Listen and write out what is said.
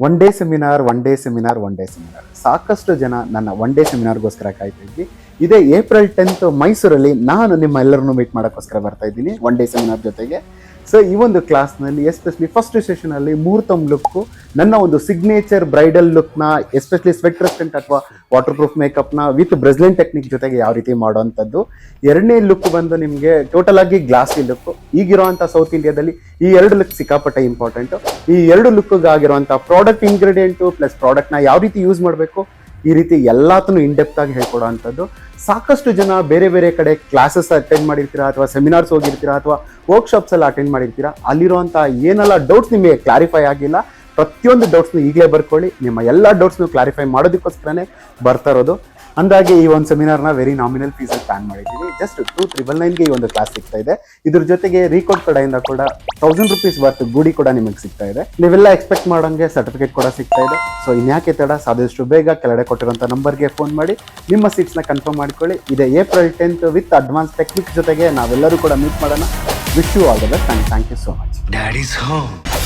One day seminar. ಸಾಕಷ್ಟು ಜನ ನನ್ನ ಒನ್ ಡೇ ಸೆಮಿನಾರ್ಗೋಸ್ಕರ ಕಾಯ್ತಾ ಇದ್ವಿ. ಇದೇ ಏಪ್ರಿಲ್ 10 ಮೈಸೂರಲ್ಲಿ ನಾನು ನಿಮ್ಮ ಎಲ್ಲರನ್ನೂ ಮೀಟ್ ಮಾಡೋಕ್ಕೋಸ್ಕರ ಬರ್ತಾ ಇದ್ದೀನಿ ಒನ್ ಡೇ ಸೆಮಿನಾರ್ ಜೊತೆಗೆ. ಸೊ ಈ ಒಂದು ಕ್ಲಾಸ್ನಲ್ಲಿ ಎಸ್ಪೆಷಲಿ ಫಸ್ಟ್ ಸೆಷನಲ್ಲಿ ಮುಹೂರ್ತಮ್ ಲುಕ್ಕು, ನನ್ನ ಒಂದು signature bridal ಲುಕ್ನ, especially sweat resistant ಅಥವಾ ವಾಟರ್ ಪ್ರೂಫ್ ಮೇಕಪ್ನ ವಿತ್ ಬ್ರೆಸ್ಲಿನ್ ಟೆಕ್ನಿಕ್ ಜೊತೆಗೆ ಯಾವ ರೀತಿ ಮಾಡೋವಂಥದ್ದು. ಎರಡನೇ ಲುಕ್ ಬಂದು ನಿಮಗೆ ಟೋಟಲ್ ಆಗಿ ಗ್ಲಾಸಿ ಲುಕ್ಕು. ಈಗಿರುವಂಥ ಸೌತ್ ಇಂಡಿಯಾದಲ್ಲಿ ಈ ಎರಡು ಲುಕ್ ಸಿಕ್ಕಾಪಟ್ಟೆ ಇಂಪಾರ್ಟೆಂಟು. ಈ ಎರಡು ಲುಕ್ಗಾಗಿರುವಂಥ ಪ್ರಾಡಕ್ಟ್ ಇಂಗ್ರೀಡಿಯೆಂಟು ಪ್ಲಸ್ ಪ್ರಾಡಕ್ಟ್ನ ಯಾವ ರೀತಿ ಯೂಸ್ ಮಾಡಬೇಕು, ಈ ರೀತಿ ಎಲ್ಲಾತನೂ ಇನ್ಡೆಪ್ತ್ ಆಗಿ ಹೇಳ್ಕೊಡೋ ಅಂಥದ್ದು. ಸಾಕಷ್ಟು ಜನ ಬೇರೆ ಬೇರೆ ಕಡೆ ಕ್ಲಾಸಸ್ ಅಟೆಂಡ್ ಮಾಡಿರ್ತೀರಾ ಅಥವಾ ಸೆಮಿನಾರ್ಸ್ ಹೋಗಿರ್ತೀರಾ ಅಥವಾ ವರ್ಕ್ಶಾಪ್ಸ್ ಎಲ್ಲ ಅಟೆಂಡ್ ಮಾಡಿರ್ತೀರಾ. ಅಲ್ಲಿರುವಂಥ ಏನೆಲ್ಲ ಡೌಟ್ಸ್ ನಿಮಗೆ ಕ್ಲಾರಿಫೈ ಆಗಿಲ್ಲ, ಪ್ರತಿಯೊಂದು ಡೌಟ್ಸ್ನು ಈಗಲೇ ಬರ್ಕೊಳ್ಳಿ. ನಿಮ್ಮ ಎಲ್ಲ ಡೌಟ್ಸ್ನು ಕ್ಲಾರಿಫೈ ಮಾಡೋದಕ್ಕೋಸ್ಕರನೇ ಬರ್ತಾ ಇರೋದು. ಅಂದಾಗೆ ಈ ಒಂದು ಸೆಮಿನಾರ್ನ ವೆರಿ ನಾಮಿನಲ್ ಫೀಸಲ್ಲಿ ಪ್ಲಾನ್ ಮಾಡಿದ್ದೀವಿ. ಜಸ್ಟ್ 2,999ಗೆ ಈ ಒಂದು ಕ್ಲಾಸ್ ಸಿಗ್ತಾ ಇದೆ. ಇದ್ರ ಜೊತೆಗೆ ರೀಕೋಡ್ ಕಡೆಯಿಂದ ಕೂಡ 1000 ರೂಪೀಸ್ ವರ್ತ್ ಗೂಡಿ ಕೂಡ ನಿಮಗೆ ಸಿಗ್ತಾ ಇದೆ. ನೀವೆಲ್ಲ ಎಕ್ಸ್ಪೆಕ್ಟ್ ಮಾಡೋಂಗೆ ಸರ್ಟಿಫಿಕೇಟ್ ಕೂಡ ಸಿಗ್ತಾ ಇದೆ. ಸೊ ಇನ್ಯಾಕೆ ತಡ, ಸಾದಷ್ಟು ಬೇಗ ಕೆಳಗಡೆ ಕೊಟ್ಟಿರೋಂಥ ನಂಬರ್ಗೆ ಫೋನ್ ಮಾಡಿ ನಿಮ್ಮ ಸೀಟ್ಸ್ನ ಕನ್ಫರ್ಮ್ ಮಾಡ್ಕೊಳ್ಳಿ. ಇದೆ ಏಪ್ರಿಲ್ 10 ವಿತ್ ಅಡ್ವಾನ್ಸ್ ಟೆಕ್ನಿಕ್ ಜೊತೆಗೆ ನಾವೆಲ್ಲರೂ ಕೂಡ ಮೀಟ್ ಮಾಡೋಣ. Wish you all the best and thank you so much. Daddy's home.